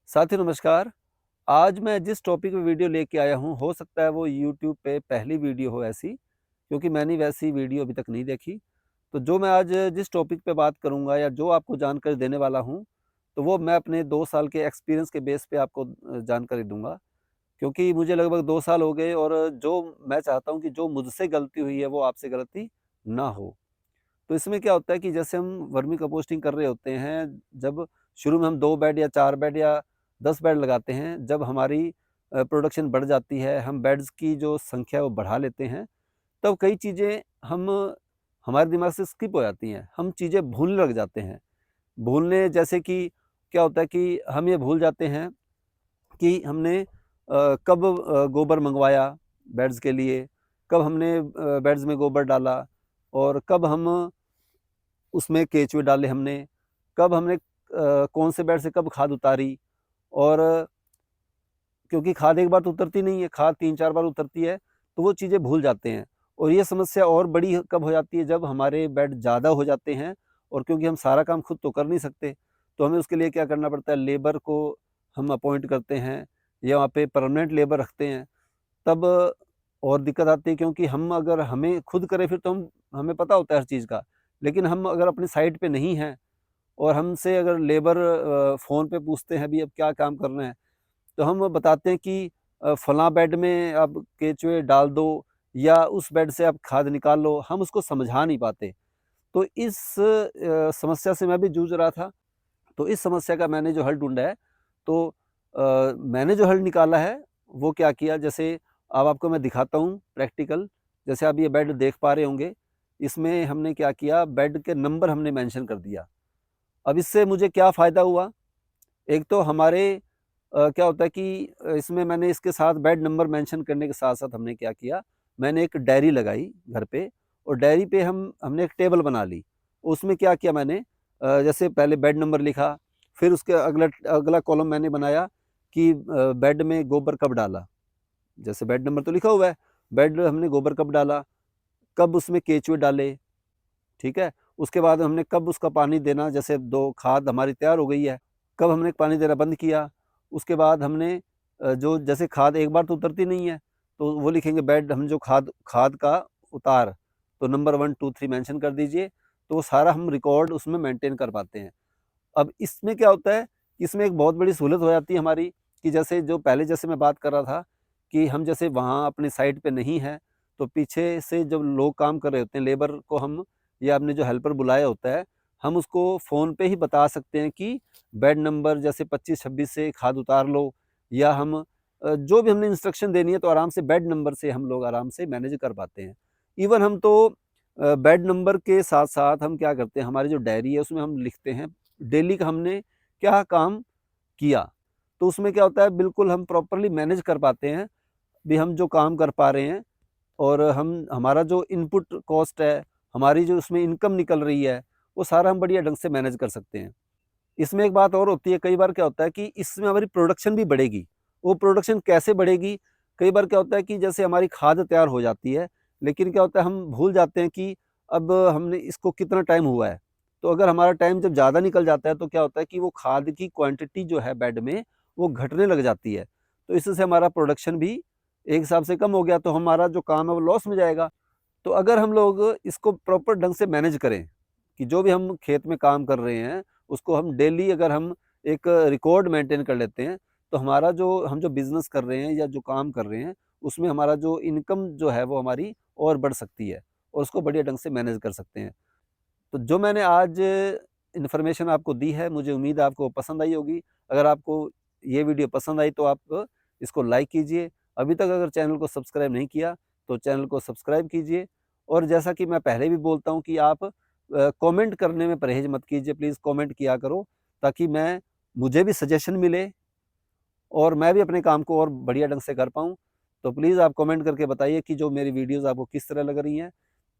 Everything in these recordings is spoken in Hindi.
साथियों नमस्कार। आज मैं जिस टॉपिक पे वीडियो लेके आया हूँ, हो सकता है वो यूट्यूब पे पहली वीडियो हो ऐसी, क्योंकि मैंने वैसी वीडियो अभी तक नहीं देखी। तो जो मैं आज जिस टॉपिक पे बात करूँगा या जो आपको जानकारी देने वाला हूँ, तो वो मैं अपने 2 साल के एक्सपीरियंस के बेस पे आपको जानकारी दूँगा। क्योंकि मुझे लगभग 2 साल हो गए और जो मैं चाहता हूँ कि जो मुझसे गलती हुई है, वो आपसे गलती ना हो। तो इसमें क्या होता है कि जैसे हम वर्मी कंपोस्टिंग कर रहे होते हैं, जब शुरू में हम 2 बेड या 4 बेड या 10 बेड लगाते हैं, जब हमारी प्रोडक्शन बढ़ जाती है, हम बेड्स की जो संख्या है वो बढ़ा लेते हैं, तब कई चीज़ें हम हमारे दिमाग से स्किप हो जाती हैं, हम चीज़ें भूलने लग जाते हैं। भूलने जैसे कि क्या होता है कि हम ये भूल जाते हैं कि हमने कब गोबर मंगवाया बेड्स के लिए, कब हमने बेड्स में गोबर डाला और कब हम उसमें केचुए डाले हमने, कब हमने कौन से बेड से कब खाद उतारी और क्योंकि खाद एक बार तो उतरती नहीं है, खाद 3-4 बार उतरती है, तो वो चीज़ें भूल जाते हैं। और ये समस्या और बड़ी कब हो जाती है जब हमारे बेड ज़्यादा हो जाते हैं और क्योंकि हम सारा काम खुद तो कर नहीं सकते, तो हमें उसके लिए क्या करना पड़ता है, लेबर को हम अपॉइंट करते हैं या वहाँ पे परमानेंट लेबर रखते हैं। तब और दिक्कत आती है क्योंकि हम अगर हमें खुद करें फिर तो हम हमें पता होता है हर चीज़ का। लेकिन हम अगर अपनी साइट पे नहीं हैं और हमसे अगर लेबर फ़ोन पे पूछते हैं अभी अब क्या काम करना है, तो हम बताते हैं कि फलाँ बेड में आप केचुए डाल दो या उस बेड से आप खाद निकाल लो, हम उसको समझा नहीं पाते। तो इस समस्या से मैं भी जूझ रहा था, तो इस समस्या का मैंने जो हल ढूँढा है, तो मैंने जो हल निकाला है, वो क्या किया जैसे अब आपको मैं दिखाता हूँ प्रैक्टिकल। जैसे आप ये बेड देख पा रहे होंगे, इसमें हमने क्या किया बेड के नंबर हमने मेंशन कर दिया। अब इससे मुझे क्या फ़ायदा हुआ? एक तो हमारे क्या होता है कि इसमें मैंने इसके साथ बेड नंबर मेंशन करने के साथ-साथ हमने क्या किया, मैंने एक डायरी लगाई घर पे और डायरी पे हमने एक टेबल बना ली। उसमें क्या किया मैंने जैसे पहले बेड नंबर लिखा, फिर उसके अगला अगला कॉलम मैंने बनाया कि बेड में गोबर कब डाला। जैसे बेड नंबर तो लिखा हुआ है, बेड हमने गोबर कब डाला, कब उसमें केचुए डाले, ठीक है? उसके बाद हमने कब उसका पानी देना, जैसे 2 खाद हमारी तैयार हो गई है, कब हमने पानी देना बंद किया। उसके बाद हमने जो जैसे खाद एक बार तो उतरती नहीं है, तो वो लिखेंगे बेड हम जो खाद खाद का उतार, तो नंबर 1, 2, 3 मेंशन कर दीजिए, तो वो सारा हम रिकॉर्ड उसमें मेंटेन कर पाते हैं। अब इसमें क्या होता है, इसमें एक बहुत बड़ी सहूलत हो जाती है हमारी कि जैसे जो पहले जैसे मैं बात कर रहा था कि हम जैसे वहाँ अपनी साइट पे नहीं हैं, तो पीछे से जब लोग काम कर रहे होते हैं, लेबर को हम या हमने जो हेल्पर बुलाया होता है, हम उसको फ़ोन पे ही बता सकते हैं कि बेड नंबर जैसे 25-26 से खाद उतार लो या हम जो भी हमने इंस्ट्रक्शन देनी है, तो आराम से बेड नंबर से हम लोग आराम से मैनेज कर पाते हैं। इवन हम तो बेड नंबर के साथ-साथ हम क्या करते हैं, हमारी जो डायरी है, उसमें हम लिखते हैं डेली का हमने क्या काम किया। तो उसमें क्या होता है बिल्कुल हम प्रॉपर्ली मैनेज कर पाते हैं, भी हम जो काम कर पा रहे हैं और हम हमारा जो इनपुट कॉस्ट है, हमारी जो उसमें इनकम निकल रही है, वो सारा हम बढ़िया ढंग से मैनेज कर सकते हैं। इसमें एक बात और होती है, कई बार क्या होता है कि इसमें हमारी प्रोडक्शन भी बढ़ेगी। वो प्रोडक्शन कैसे बढ़ेगी? कई बार क्या होता है कि जैसे हमारी खाद तैयार हो जाती है, लेकिन क्या होता है हम भूल जाते हैं कि अब हमने इसको कितना टाइम हुआ है। तो अगर हमारा टाइम जब ज़्यादा निकल जाता है, तो क्या होता है कि वो खाद की क्वांटिटी जो है बेड में, वो घटने लग जाती है। तो इससे हमारा प्रोडक्शन भी एक हिसाब से कम हो गया, तो हमारा जो काम है वो लॉस में जाएगा। तो अगर हम लोग इसको प्रॉपर ढंग से मैनेज करें, कि जो भी हम खेत में काम कर रहे हैं, उसको हम डेली अगर हम एक रिकॉर्ड मेंटेन कर लेते हैं, तो हमारा जो हम जो बिज़नेस कर रहे हैं या जो काम कर रहे हैं, उसमें हमारा जो इनकम जो है वो हमारी और बढ़ सकती है और उसको बढ़िया ढंग से मैनेज कर सकते हैं। तो जो मैंने आज इन्फॉर्मेशन आपको दी है, मुझे उम्मीद है आपको पसंद आई होगी। अगर आपको ये वीडियो पसंद आई तो आप इसको लाइक कीजिए। अभी तक अगर चैनल को सब्सक्राइब नहीं किया, तो चैनल को सब्सक्राइब कीजिए और जैसा कि मैं पहले भी बोलता हूँ कि आप कमेंट करने में परहेज़ मत कीजिए, प्लीज़ कमेंट किया करो ताकि मुझे भी सजेशन मिले और मैं भी अपने काम को और बढ़िया ढंग से कर पाऊँ। तो प्लीज़ आप कमेंट करके बताइए कि जो मेरी वीडियोज़ आपको किस तरह लग रही हैं।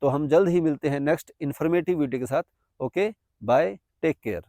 तो हम जल्द ही मिलते हैं नेक्स्ट इन्फॉर्मेटिव वीडियो के साथ। Okay, bye, take care.